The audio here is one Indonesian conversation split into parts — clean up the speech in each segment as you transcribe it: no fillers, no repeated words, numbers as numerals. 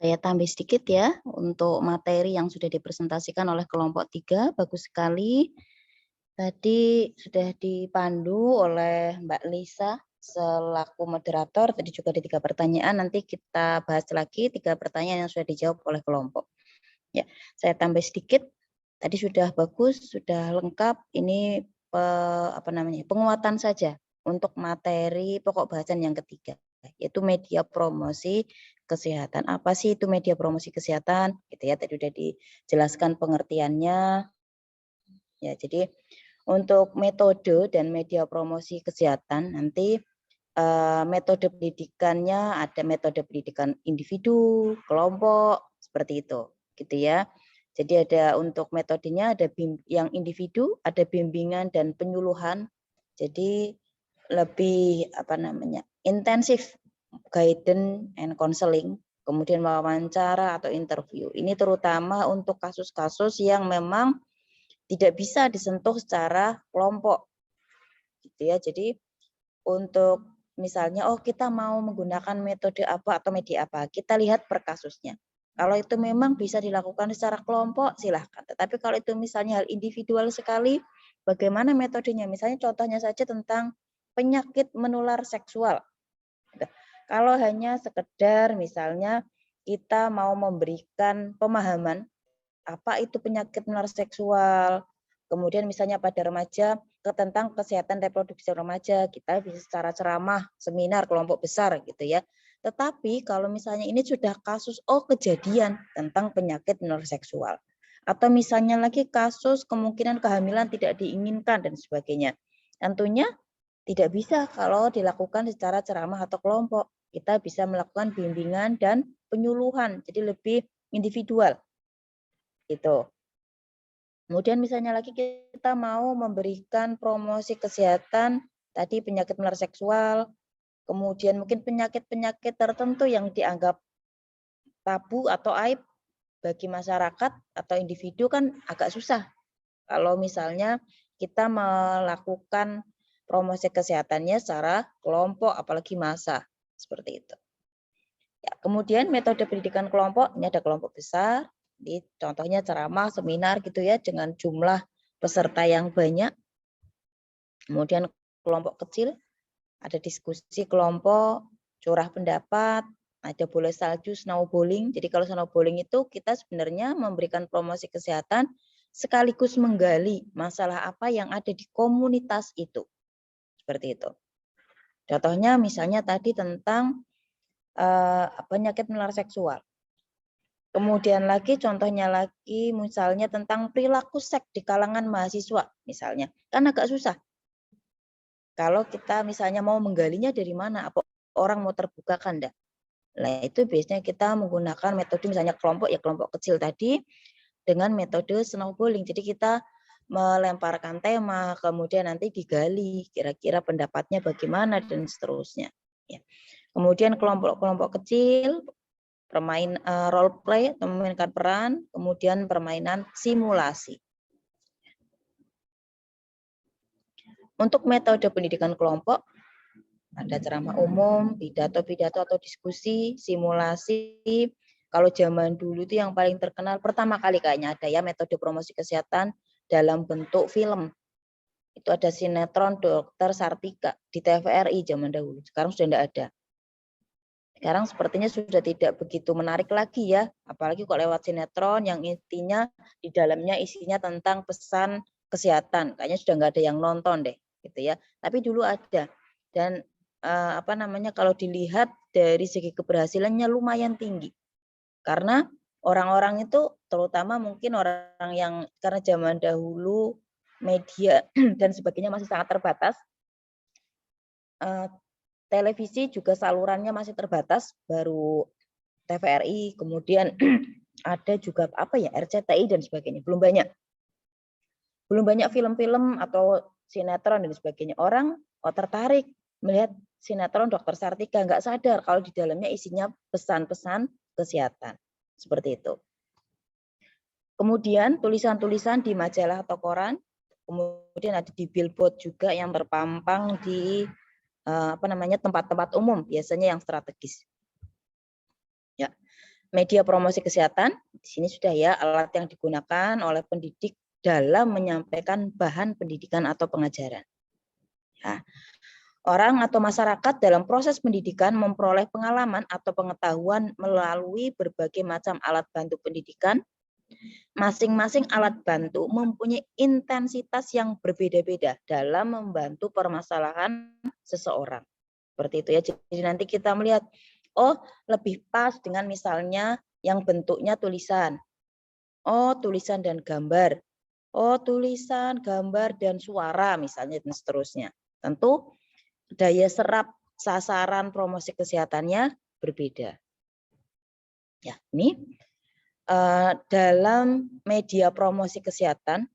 Saya tambah sedikit ya, untuk materi yang sudah dipresentasikan oleh kelompok 3 bagus sekali. Tadi sudah dipandu oleh Mbak Lisa selaku moderator, tadi juga ada 3 pertanyaan, nanti kita bahas lagi 3 pertanyaan yang sudah dijawab oleh kelompok. Ya, saya tambah sedikit, tadi sudah bagus, sudah lengkap, ini penguatan saja untuk materi pokok bahasan yang ketiga, yaitu media promosi kesehatan. Apa sih itu media promosi kesehatan? Gitu ya, tadi sudah dijelaskan pengertiannya. Ya, jadi untuk metode dan media promosi kesehatan nanti metode pendidikannya ada metode pendidikan individu, kelompok, seperti itu, gitu ya. Jadi ada untuk metodenya ada yang individu, ada bimbingan dan penyuluhan. Jadi lebih intensif guidance and counseling, kemudian wawancara atau interview. Ini terutama untuk kasus-kasus yang memang tidak bisa disentuh secara kelompok, gitu ya. Jadi untuk misalnya, kita mau menggunakan metode apa atau media apa, kita lihat per kasusnya. Kalau itu memang bisa dilakukan secara kelompok, silahkan. Tetapi kalau itu misalnya hal individual sekali, bagaimana metodenya? Misalnya contohnya saja tentang penyakit menular seksual. Kalau hanya sekedar misalnya kita mau memberikan pemahaman apa itu penyakit menular seksual, kemudian misalnya pada remaja tentang kesehatan reproduksi remaja, kita bisa secara ceramah, seminar, kelompok besar gitu ya. Tetapi kalau misalnya ini sudah kasus kejadian tentang penyakit menular seksual, atau misalnya lagi kasus kemungkinan kehamilan tidak diinginkan dan sebagainya, tentunya tidak bisa kalau dilakukan secara ceramah atau kelompok. Kita bisa melakukan bimbingan dan penyuluhan, jadi lebih individual gitu. Kemudian misalnya lagi kita mau memberikan promosi kesehatan, tadi penyakit menular seksual, kemudian mungkin penyakit-penyakit tertentu yang dianggap tabu atau aib bagi masyarakat atau individu kan agak susah. Kalau misalnya kita melakukan promosi kesehatannya secara kelompok, apalagi massa, seperti itu. Ya, kemudian metode pendidikan kelompok, ini ada kelompok besar, di contohnya ceramah, seminar gitu ya, dengan jumlah peserta yang banyak. Kemudian kelompok kecil, ada diskusi kelompok, curah pendapat, ada bola salju, snowballing. Jadi kalau snowballing itu kita sebenarnya memberikan promosi kesehatan sekaligus menggali masalah apa yang ada di komunitas itu. Seperti itu. Contohnya misalnya tadi tentang penyakit menular seksual. Kemudian lagi contohnya lagi misalnya tentang perilaku seks di kalangan mahasiswa misalnya. Kan agak susah. Kalau kita misalnya mau menggalinya dari mana? Apa orang mau terbuka kan enggak? Nah, itu biasanya kita menggunakan metode misalnya kelompok ya kelompok kecil tadi dengan metode snowballing. Jadi kita melemparkan tema, kemudian nanti digali kira-kira pendapatnya bagaimana dan seterusnya. Ya. Kemudian kelompok-kelompok kecil role play atau memainkan peran, kemudian permainan simulasi. Untuk metode pendidikan kelompok, ada ceramah umum, pidato-pidato atau diskusi, simulasi. Kalau zaman dulu itu yang paling terkenal, pertama kali kayaknya ada ya metode promosi kesehatan dalam bentuk film. Itu ada sinetron Dokter Sartika di TVRI zaman dahulu. Sekarang sudah tidak ada. Sekarang sepertinya sudah tidak begitu menarik lagi ya, apalagi kok lewat sinetron yang intinya di dalamnya isinya tentang pesan kesehatan. Kayaknya sudah nggak ada yang nonton deh, gitu ya. Tapi dulu ada dan kalau dilihat dari segi keberhasilannya lumayan tinggi. Karena orang-orang itu terutama mungkin orang yang karena zaman dahulu media dan sebagainya masih sangat terbatas. Televisi juga salurannya masih terbatas, baru TVRI, kemudian ada juga RCTI dan sebagainya. Belum banyak film-film atau sinetron dan sebagainya. Orang tertarik melihat sinetron Dokter Sartika, nggak sadar kalau di dalamnya isinya pesan-pesan kesehatan. Seperti itu. Kemudian tulisan-tulisan di majalah atau koran, kemudian ada di billboard juga yang terpampang di tempat-tempat umum, biasanya yang strategis. Ya. Media promosi kesehatan, di sini sudah ya, alat yang digunakan oleh pendidik dalam menyampaikan bahan pendidikan atau pengajaran. Ya. Orang atau masyarakat dalam proses pendidikan memperoleh pengalaman atau pengetahuan melalui berbagai macam alat bantu pendidikan. Masing-masing alat bantu mempunyai intensitas yang berbeda-beda dalam membantu permasalahan seseorang. Seperti itu ya. Jadi nanti kita melihat, oh lebih pas dengan misalnya yang bentuknya tulisan. Oh tulisan dan gambar. Oh tulisan, gambar, dan suara misalnya dan seterusnya. Tentu daya serap sasaran promosi kesehatannya berbeda. Ya, ini dalam media promosi kesehatan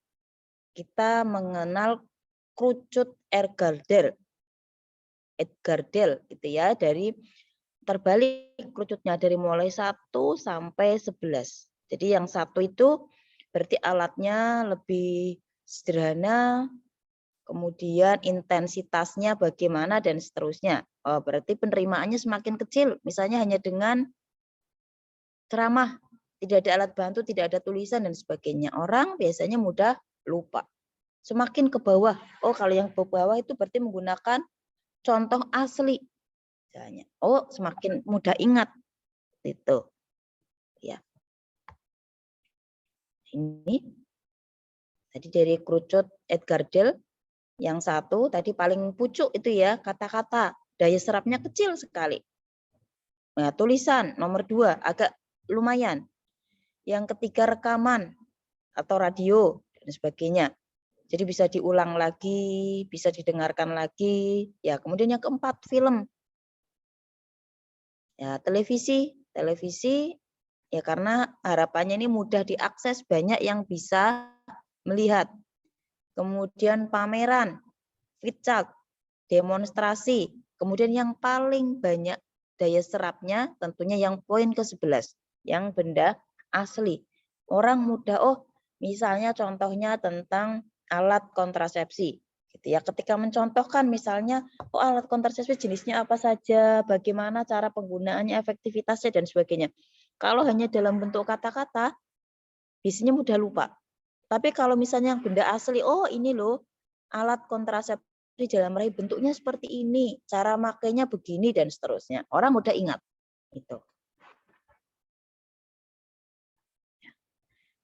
kita mengenal kerucut Edgardel gitu ya, dari terbalik kerucutnya dari mulai 1 sampai 11. Jadi yang 1 itu berarti alatnya lebih sederhana, kemudian intensitasnya bagaimana dan seterusnya. Oh, berarti penerimaannya semakin kecil, misalnya hanya dengan ceramah, tidak ada alat bantu, tidak ada tulisan dan sebagainya. Orang biasanya mudah lupa. Semakin ke bawah, oh kalau yang ke bawah itu berarti menggunakan contoh asli. Misalnya, oh semakin mudah ingat. Itu. Ya. Ini tadi dari kerucut Edgardel, yang 1 tadi paling pucuk itu ya, kata-kata, daya serapnya kecil sekali. Nah, tulisan nomor 2 agak lumayan. Yang ketiga rekaman atau radio dan sebagainya. Jadi bisa diulang lagi, bisa didengarkan lagi. Ya, kemudian yang keempat film. Ya, televisi ya karena harapannya ini mudah diakses, banyak yang bisa melihat. Kemudian pameran, feedback, demonstrasi. Kemudian yang paling banyak daya serapnya tentunya yang poin ke-11, yang benda asli. Orang mudah, oh misalnya contohnya tentang alat kontrasepsi. Gitu ya. Ketika mencontohkan misalnya, oh alat kontrasepsi jenisnya apa saja, bagaimana cara penggunaannya, efektivitasnya, dan sebagainya. Kalau hanya dalam bentuk kata-kata, biasanya mudah lupa. Tapi kalau misalnya yang benda asli, oh ini loh alat kontrasepsi dalam rahim bentuknya seperti ini, cara makainya begini dan seterusnya. Orang mudah ingat. Itu.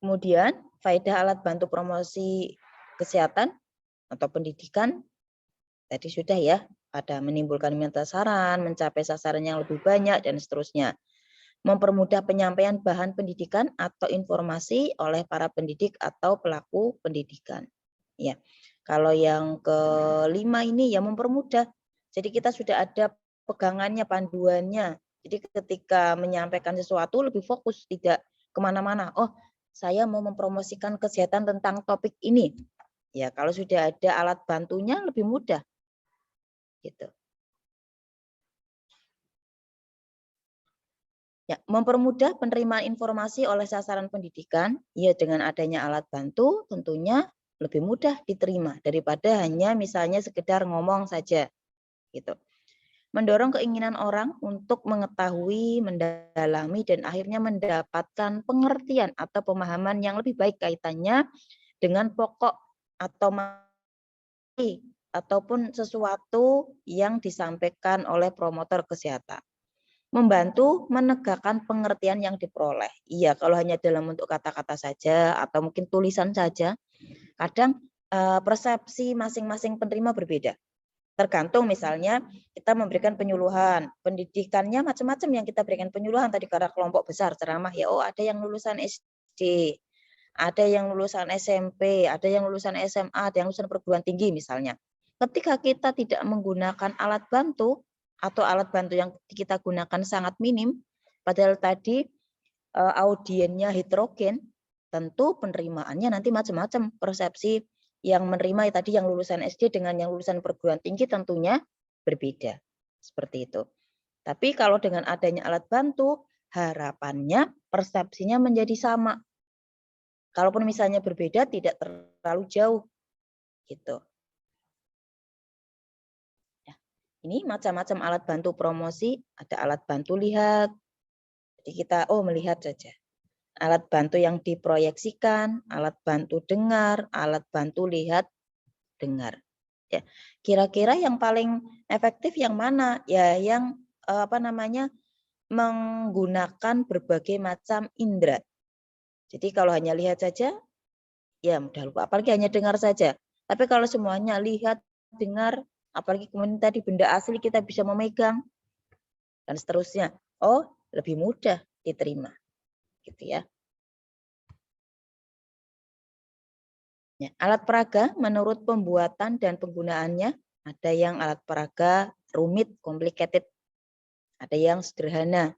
Kemudian faedah alat bantu promosi kesehatan atau pendidikan tadi sudah ya, ada menimbulkan minta saran, mencapai sasaran yang lebih banyak dan seterusnya. Mempermudah penyampaian bahan pendidikan atau informasi oleh para pendidik atau pelaku pendidikan. Ya. Kalau yang kelima ini ya mempermudah. Jadi kita sudah ada pegangannya, panduannya. Jadi ketika menyampaikan sesuatu lebih fokus, tidak kemana-mana. Oh, saya mau mempromosikan kesehatan tentang topik ini. Ya, kalau sudah ada alat bantunya lebih mudah. Gitu. Ya, mempermudah penerimaan informasi oleh sasaran pendidikan, ya dengan adanya alat bantu tentunya lebih mudah diterima daripada hanya misalnya sekedar ngomong saja. Gitu. Mendorong keinginan orang untuk mengetahui, mendalami, dan akhirnya mendapatkan pengertian atau pemahaman yang lebih baik kaitannya dengan pokok atau materi ataupun sesuatu yang disampaikan oleh promotor kesehatan. Membantu menegakkan pengertian yang diperoleh. Iya, kalau hanya dalam bentuk kata-kata saja atau mungkin tulisan saja, kadang persepsi masing-masing penerima berbeda. Tergantung misalnya kita memberikan penyuluhan, pendidikannya macam-macam yang kita berikan penyuluhan tadi karena kelompok besar ceramah ya. Oh, ada yang lulusan SD, ada yang lulusan SMP, ada yang lulusan SMA, ada yang lulusan perguruan tinggi misalnya. Ketika kita tidak menggunakan alat bantu atau alat bantu yang kita gunakan sangat minim, padahal tadi audiennya heterogen, tentu penerimaannya nanti macam-macam. Persepsi yang menerima tadi yang lulusan SD dengan yang lulusan perguruan tinggi tentunya berbeda. Seperti itu. Tapi kalau dengan adanya alat bantu, harapannya persepsinya menjadi sama. Kalaupun misalnya berbeda tidak terlalu jauh gitu. Ya. Ini macam-macam alat bantu promosi, ada alat bantu lihat, Jadi kita melihat saja. Alat bantu yang diproyeksikan, alat bantu dengar, alat bantu lihat, dengar. Ya, kira-kira yang paling efektif yang mana? Ya, yang menggunakan berbagai macam indera. Jadi kalau hanya lihat saja, ya mudah lupa. Apalagi hanya dengar saja. Tapi kalau semuanya lihat, dengar, apalagi kemudian tadi benda asli kita bisa memegang dan seterusnya. Lebih mudah diterima, gitu ya. Alat peraga menurut pembuatan dan penggunaannya, ada yang alat peraga rumit, complicated, ada yang sederhana.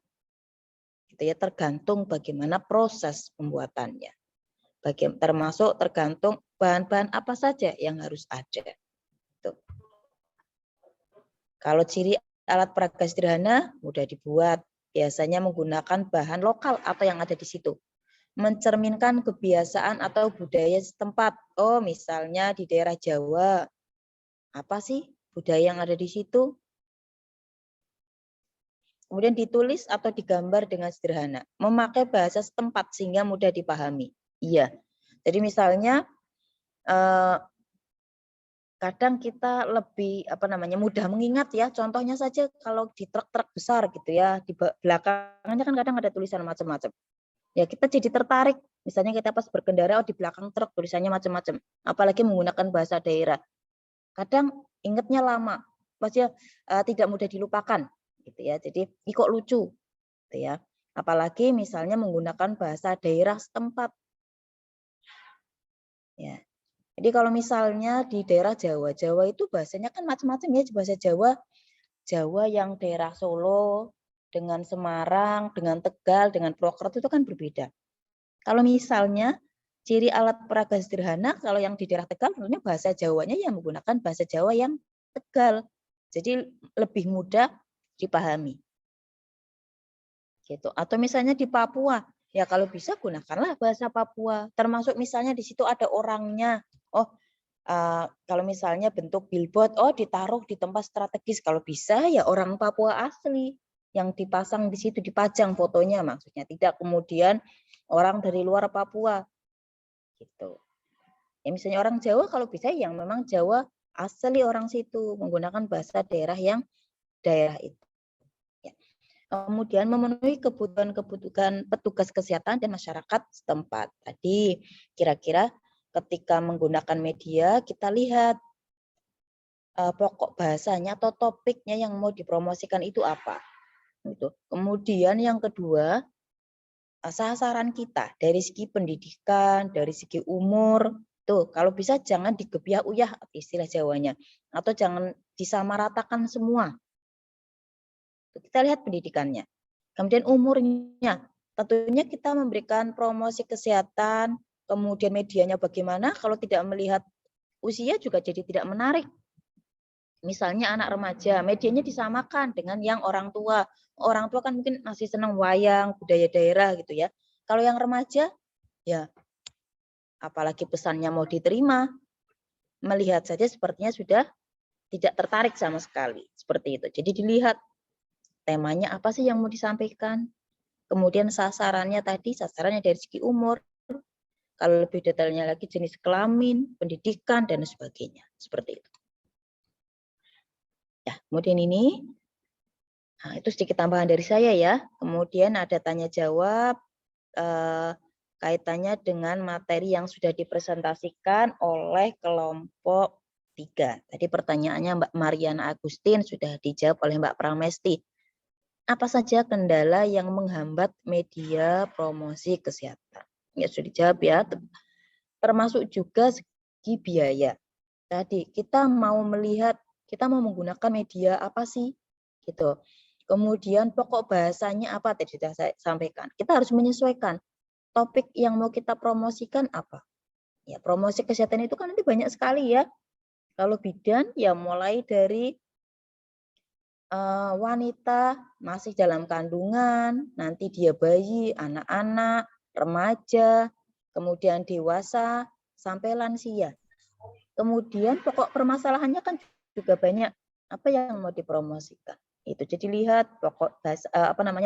Gitu ya, tergantung bagaimana proses pembuatannya. Termasuk tergantung bahan-bahan apa saja yang harus ada. Tuh. Kalau ciri alat peraga sederhana mudah dibuat, biasanya menggunakan bahan lokal atau yang ada di situ. Mencerminkan kebiasaan atau budaya setempat. Misalnya di daerah Jawa, apa sih budaya yang ada di situ? Kemudian ditulis atau digambar dengan sederhana. Memakai bahasa setempat sehingga mudah dipahami. Iya. Jadi misalnya kadang kita lebih mudah mengingat ya. Contohnya saja kalau di truk-truk besar gitu ya, di belakangnya kan kadang ada tulisan macam-macam. Ya kita jadi tertarik. Misalnya kita pas berkendara di belakang truk tulisannya macam-macam. Apalagi menggunakan bahasa daerah. Kadang ingatnya lama. Maksudnya tidak mudah dilupakan gitu ya. Jadi kok lucu gitu ya. Apalagi misalnya menggunakan bahasa daerah setempat. Ya. Jadi kalau misalnya di daerah Jawa, Jawa itu bahasanya kan macam-macam ya, bahasa Jawa. Jawa yang daerah Solo dengan Semarang, dengan Tegal, dengan Purwokerto itu kan berbeda. Kalau misalnya ciri alat peraga sederhana, kalau yang di daerah Tegal tentunya bahasa Jawanya yang menggunakan bahasa Jawa yang Tegal. Jadi lebih mudah dipahami. Gitu. Atau misalnya di Papua, ya kalau bisa gunakanlah bahasa Papua. Termasuk misalnya di situ ada orangnya. Kalau misalnya bentuk billboard, ditaruh di tempat strategis. Kalau bisa ya orang Papua asli yang dipasang di situ, dipajang fotonya maksudnya. Tidak kemudian orang dari luar Papua. Gitu. Ya misalnya orang Jawa kalau bisa yang memang Jawa asli orang situ menggunakan bahasa daerah yang daerah itu. Ya. Kemudian memenuhi kebutuhan petugas kesehatan dan masyarakat setempat. Tadi kira-kira ketika menggunakan media kita lihat pokok bahasanya atau topiknya yang mau dipromosikan itu apa. Gitu. Kemudian yang kedua, sasaran kita dari segi pendidikan, dari segi umur, tuh kalau bisa jangan digebyah-uyah istilah Jawanya, atau jangan disamaratakan semua. Kita lihat pendidikannya. Kemudian umurnya, tentunya kita memberikan promosi kesehatan, kemudian medianya bagaimana, kalau tidak melihat usia juga jadi tidak menarik. Misalnya anak remaja, medianya disamakan dengan yang orang tua. Orang tua kan mungkin masih senang wayang, budaya daerah gitu ya. Kalau yang remaja, ya apalagi pesannya mau diterima, melihat saja sepertinya sudah tidak tertarik sama sekali. Seperti itu. Jadi dilihat temanya apa sih yang mau disampaikan. Kemudian sasarannya tadi, sasarannya dari segi umur. Kalau lebih detailnya lagi jenis kelamin, pendidikan, dan sebagainya. Seperti itu. Ya, kemudian ini, itu sedikit tambahan dari saya ya. Kemudian ada tanya jawab kaitannya dengan materi yang sudah dipresentasikan oleh kelompok 3. Tadi pertanyaannya Mbak Mariana Agustin sudah dijawab oleh Mbak Pramesti. Apa saja kendala yang menghambat media promosi kesehatan? Ya sudah dijawab ya. Termasuk juga segi biaya. Tadi kita mau melihat, kita mau menggunakan media apa sih? Gitu. Kemudian pokok bahasanya apa tadi sudah saya sampaikan. Kita harus menyesuaikan topik yang mau kita promosikan apa. Ya, promosi kesehatan itu kan nanti banyak sekali ya. Kalau bidan ya mulai dari wanita masih dalam kandungan, nanti dia bayi, anak-anak, remaja, kemudian dewasa, sampai lansia. Kemudian pokok permasalahannya kan juga banyak. Apa yang mau dipromosikan? Itu jadi lihat pokok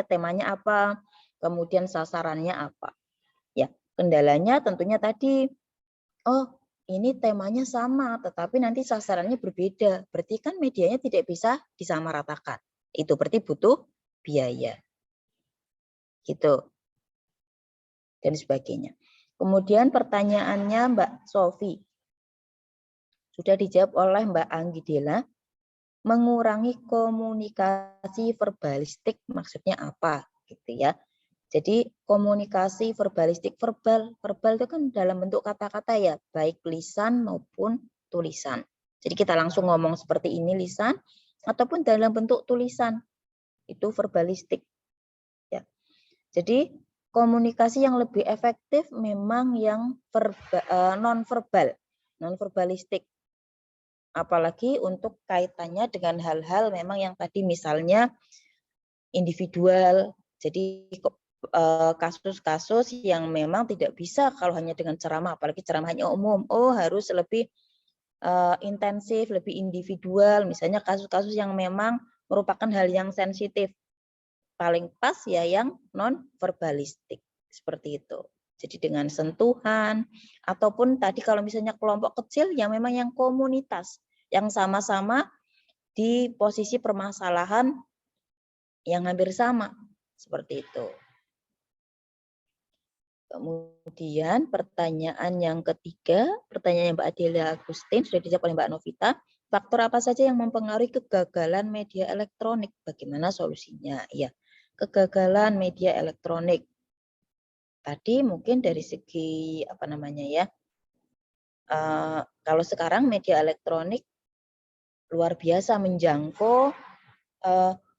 temanya apa, kemudian sasarannya apa. Ya, kendalanya tentunya tadi, oh ini temanya sama, tetapi nanti sasarannya berbeda. Berarti kan medianya tidak bisa disamaratakan. Itu berarti butuh biaya. Gitu. Dan sebagainya. Kemudian pertanyaannya Mbak Sofi. Sudah dijawab oleh Mbak Anggidela. Mengurangi komunikasi verbalistik maksudnya apa? Gitu ya. Jadi komunikasi verbalistik, verbal itu kan dalam bentuk kata-kata ya, baik lisan maupun tulisan. Jadi kita langsung ngomong seperti ini lisan, ataupun dalam bentuk tulisan, itu verbalistik. Ya. Jadi komunikasi yang lebih efektif memang yang non-verbalistik. Apalagi untuk kaitannya dengan hal-hal memang yang tadi misalnya individual. Jadi kasus-kasus yang memang tidak bisa kalau hanya dengan ceramah, apalagi ceramahnya umum. Oh, harus lebih intensif, lebih individual. Misalnya kasus-kasus yang memang merupakan hal yang sensitif. Paling pas ya yang non-verbalistik. Seperti itu. Jadi dengan sentuhan, ataupun tadi kalau misalnya kelompok kecil yang memang yang komunitas, yang sama-sama di posisi permasalahan yang hampir sama. Seperti itu. Kemudian pertanyaan yang ketiga, pertanyaan Mbak Adelia Agustin, sudah dijawab oleh Mbak Novita. Faktor apa saja yang mempengaruhi kegagalan media elektronik? Bagaimana solusinya? Ya, kegagalan media elektronik. Tadi mungkin dari segi apa namanya ya, kalau sekarang media elektronik luar biasa menjangkau,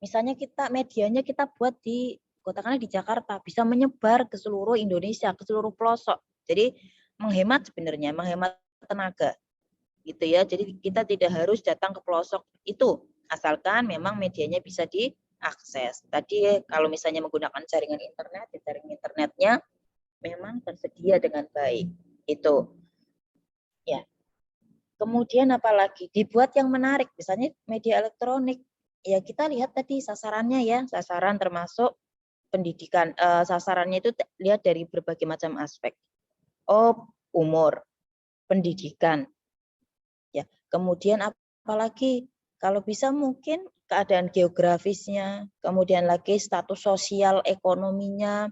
misalnya medianya kita buat di katakanlah di Jakarta, bisa menyebar ke seluruh Indonesia, ke seluruh pelosok. Jadi menghemat sebenarnya, menghemat tenaga. Gitu ya. Jadi kita tidak harus datang ke pelosok itu, asalkan memang medianya bisa diakses. Tadi kalau misalnya menggunakan jaringan internet, jaringan internetnya memang tersedia dengan baik. Itu. Ya. Kemudian apalagi dibuat yang menarik, misalnya media elektronik. Ya kita lihat tadi sasarannya ya, sasaran termasuk pendidikan. Sasarannya itu lihat dari berbagai macam aspek. Oh, umur, pendidikan. Ya, kemudian apalagi kalau bisa mungkin keadaan geografisnya, kemudian lagi status sosial ekonominya,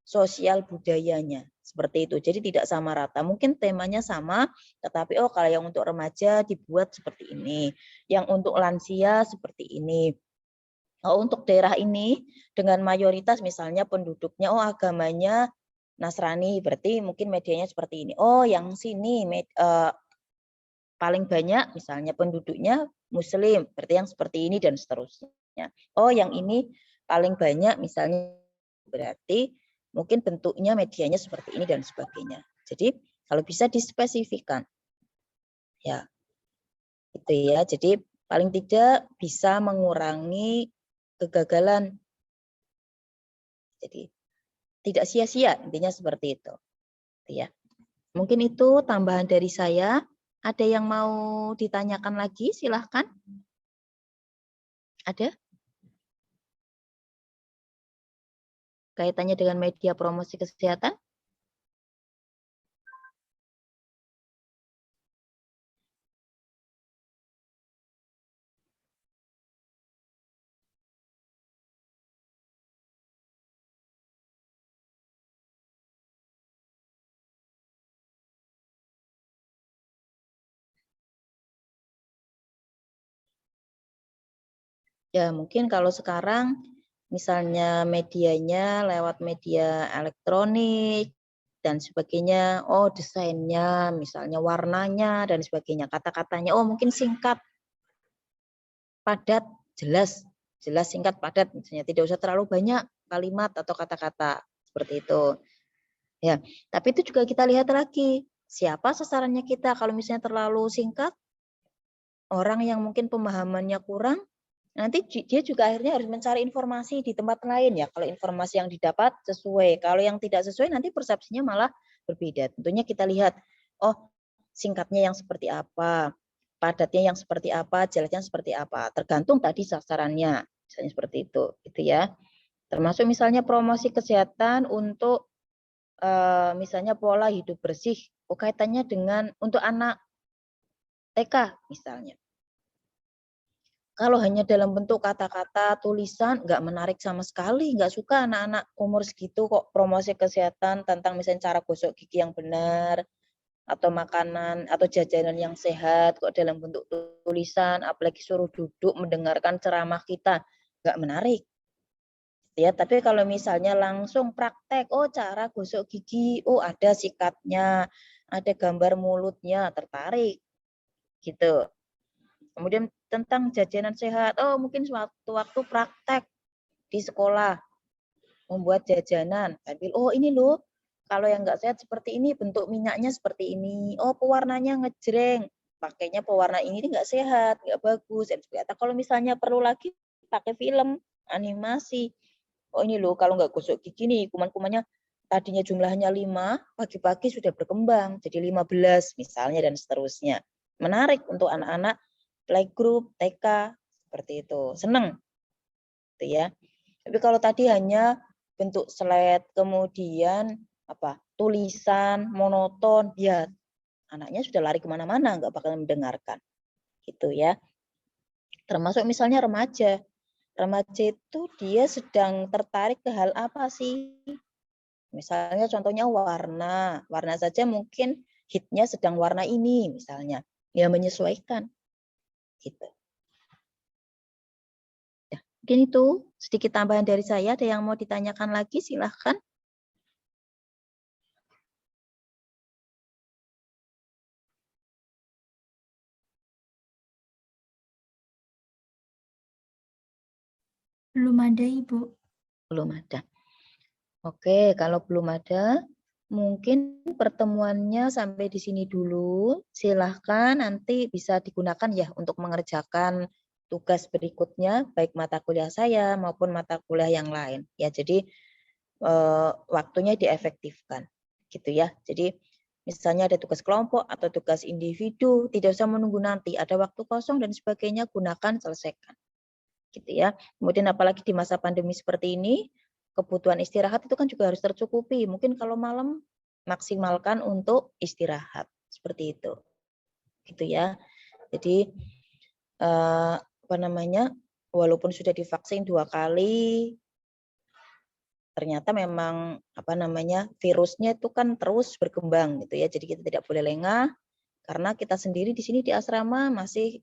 sosial budayanya, seperti itu. Jadi tidak sama rata. Mungkin temanya sama, tetapi oh kalau yang untuk remaja dibuat seperti ini, yang untuk lansia seperti ini. Oh, untuk daerah ini dengan mayoritas misalnya penduduknya oh agamanya Nasrani, berarti mungkin medianya seperti ini. Oh, yang sini paling banyak misalnya penduduknya Muslim, berarti yang seperti ini dan seterusnya. Oh, yang ini paling banyak misalnya berarti mungkin bentuknya medianya seperti ini dan sebagainya. Jadi kalau bisa dispesifikan. Ya. Itu ya. Jadi paling tidak bisa mengurangi kegagalan. Jadi tidak sia-sia, intinya seperti itu. Ya. Mungkin itu tambahan dari saya. Ada yang mau ditanyakan lagi? Silahkan. Ada? Kaitannya dengan media promosi kesehatan? Ya, mungkin kalau sekarang misalnya medianya lewat media elektronik dan sebagainya, oh desainnya, misalnya warnanya dan sebagainya, kata-katanya, oh mungkin singkat, padat, jelas, singkat, padat, misalnya tidak usah terlalu banyak kalimat atau kata-kata seperti itu. Ya, tapi itu juga kita lihat lagi, siapa sasarannya kita. Kalau misalnya terlalu singkat, orang yang mungkin pemahamannya kurang, nanti dia juga akhirnya harus mencari informasi di tempat lain ya. Kalau informasi yang didapat sesuai, kalau yang tidak sesuai nanti persepsinya malah berbeda. Tentunya kita lihat, oh singkatnya yang seperti apa, padatnya yang seperti apa, jelasnya seperti apa. Tergantung tadi sasarannya, misalnya seperti itu, gitu ya. Termasuk misalnya promosi kesehatan untuk misalnya pola hidup bersih, kaitannya dengan untuk anak TK misalnya. Kalau hanya dalam bentuk kata-kata, tulisan, nggak menarik sama sekali. Nggak suka anak-anak umur segitu kok promosi kesehatan tentang misalnya cara gosok gigi yang benar, atau makanan, atau jajanan yang sehat, kok dalam bentuk tulisan, apalagi suruh duduk mendengarkan ceramah kita. Nggak menarik. Ya, tapi kalau misalnya langsung praktek, cara gosok gigi, ada sikatnya, ada gambar mulutnya, tertarik. Gitu. Kemudian tentang jajanan sehat, mungkin suatu waktu praktek di sekolah membuat jajanan, sambil ini loh, kalau yang nggak sehat seperti ini, bentuk minyaknya seperti ini, pewarnanya ngejreng, pakainya pewarna ini nggak sehat, nggak bagus. Atau kalau misalnya perlu lagi pakai film, animasi, ini loh kalau nggak gosok gigi nih, kuman-kumannya tadinya jumlahnya 5, pagi-pagi sudah berkembang jadi 15 misalnya, dan seterusnya. Menarik untuk anak-anak playgroup, TK, seperti itu. Seneng, gitu ya. Tapi kalau tadi hanya bentuk slide, kemudian tulisan, monoton, ya anaknya sudah lari kemana-mana, nggak bakal mendengarkan. Gitu ya. Termasuk misalnya remaja. Remaja itu dia sedang tertarik ke hal apa sih? Misalnya contohnya warna. Warna saja mungkin hitnya sedang warna ini misalnya. Ya menyesuaikan. Gitu. Ya, mungkin itu sedikit tambahan dari saya. Ada yang mau ditanyakan lagi? Silahkan. Belum ada, Ibu. Belum ada. Oke, kalau belum ada, mungkin pertemuannya sampai di sini dulu. Silahkan nanti bisa digunakan ya untuk mengerjakan tugas berikutnya, baik mata kuliah saya maupun mata kuliah yang lain. Ya, jadi waktunya diefektifkan, gitu ya. Jadi misalnya ada tugas kelompok atau tugas individu, tidak usah menunggu nanti ada waktu kosong dan sebagainya, gunakan, selesaikan, gitu ya. Kemudian apalagi di masa pandemi seperti ini, kebutuhan istirahat itu kan juga harus tercukupi. Mungkin kalau malam maksimalkan untuk istirahat, seperti itu, gitu ya. Jadi walaupun sudah divaksin 2 kali, ternyata memang virusnya itu kan terus berkembang, gitu ya. Jadi kita tidak boleh lengah, karena kita sendiri di sini di asrama masih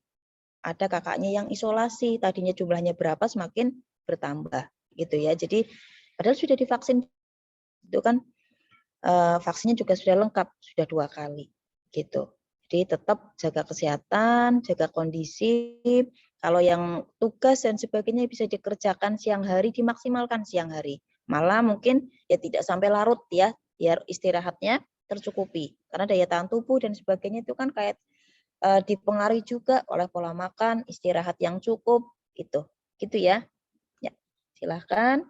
ada kakaknya yang isolasi, tadinya jumlahnya berapa semakin bertambah, gitu ya. Jadi padahal sudah divaksin itu kan, vaksinnya juga sudah lengkap, sudah 2 kali, gitu. Jadi tetap jaga kesehatan, jaga kondisi. Kalau yang tugas dan sebagainya bisa dikerjakan siang hari, dimaksimalkan siang hari. Malah mungkin ya tidak sampai larut ya, biar istirahatnya tercukupi. Karena daya tahan tubuh dan sebagainya itu kan kayak dipengaruhi juga oleh pola makan, istirahat yang cukup, gitu. Gitu ya. Ya, silahkan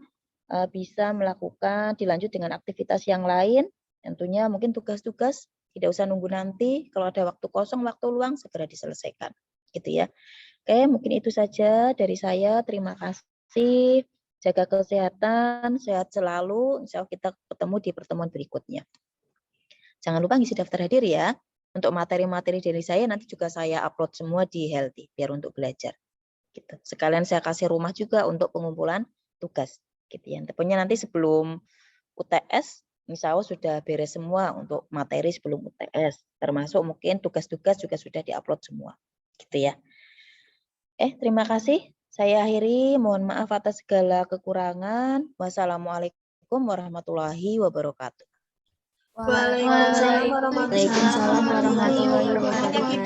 bisa melakukan, dilanjut dengan aktivitas yang lain, tentunya mungkin tugas-tugas tidak usah nunggu nanti, kalau ada waktu kosong, waktu luang segera diselesaikan, gitu ya. Oke, mungkin itu saja dari saya. Terima kasih. Jaga kesehatan, sehat selalu. Insya Allah kita ketemu di pertemuan berikutnya. Jangan lupa ngisi daftar hadir ya. Untuk materi-materi dari saya nanti juga saya upload semua di Healthy biar untuk belajar. Gitu. Sekalian saya kasih rumah juga untuk pengumpulan tugas. Gitu ya. Tentunya nanti sebelum UTS, insya Allah sudah beres semua untuk materi sebelum UTS. Termasuk mungkin tugas-tugas juga sudah diupload semua. Gitu ya. Terima kasih. Saya akhiri. Mohon maaf atas segala kekurangan. Wassalamualaikum warahmatullahi wabarakatuh. Waalaikumsalam warahmatullahi wabarakatuh.